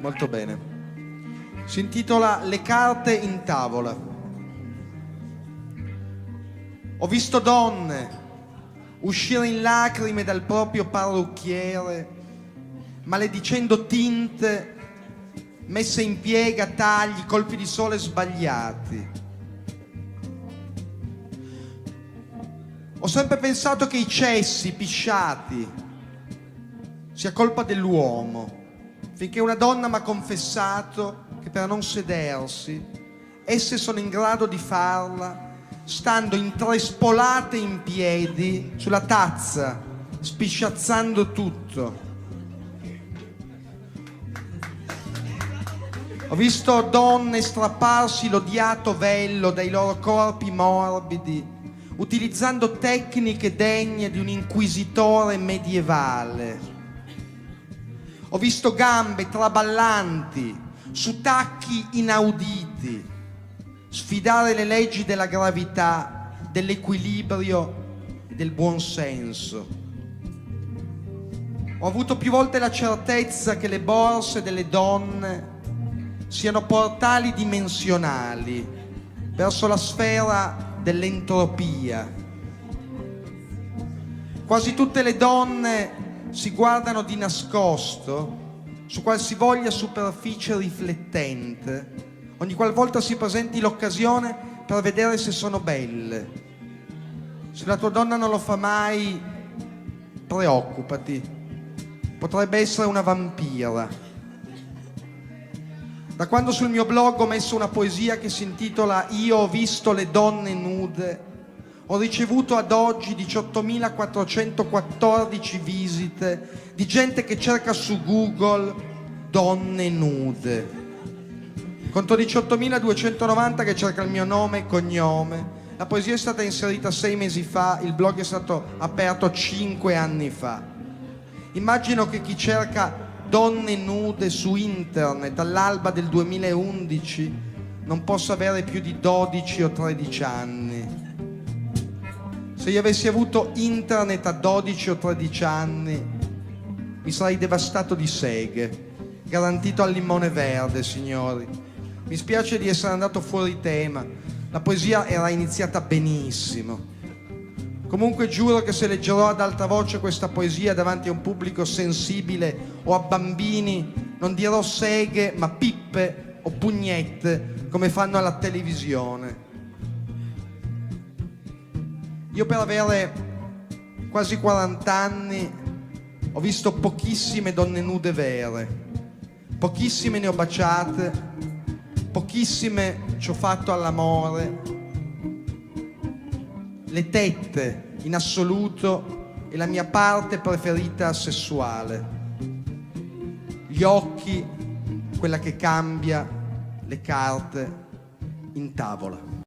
Molto bene. Si intitola Le carte in tavola. Ho visto donne uscire in lacrime dal proprio parrucchiere, maledicendo tinte messe in piega, tagli, colpi di sole sbagliati. Ho sempre pensato che i cessi pisciati sia colpa dell'uomo, finché una donna mi ha confessato che per non sedersi esse sono in grado di farla stando intrespolate in piedi sulla tazza, spisciazzando tutto. Ho visto donne strapparsi l'odiato vello dai loro corpi morbidi, utilizzando tecniche degne di un inquisitore medievale. Ho visto gambe traballanti su tacchi inauditi sfidare le leggi della gravità, dell'equilibrio e del buonsenso. Ho avuto più volte la certezza che le borse delle donne siano portali dimensionali verso la sfera dell'entropia. Quasi tutte le donne si guardano di nascosto su qualsivoglia superficie riflettente ogni qualvolta si presenti l'occasione per vedere se sono belle. Se la tua donna non lo fa mai, preoccupati, potrebbe essere una vampira. Da quando sul mio blog ho messo una poesia che si intitola Io ho visto le donne nude, ho ricevuto ad oggi 18.414 visite di gente che cerca su Google donne nude, contro 18.290 che cerca il mio nome e cognome. La poesia è stata inserita 6 mesi fa, il blog è stato aperto 5 anni fa. Immagino che chi cerca donne nude su internet all'alba del 2011 non possa avere più di 12 o 13 anni. Se io avessi avuto internet a 12 o 13 anni mi sarei devastato di seghe, garantito al limone verde, signori. Mi spiace di essere andato fuori tema, la poesia era iniziata benissimo. Comunque giuro che se leggerò ad alta voce questa poesia davanti a un pubblico sensibile o a bambini non dirò seghe ma pippe o pugnette come fanno alla televisione. Io per avere quasi 40 anni ho visto pochissime donne nude vere, pochissime ne ho baciate, pochissime ci ho fatto all'amore. Le tette in assoluto è la mia parte preferita sessuale. Gli occhi, quella che cambia le carte in tavola.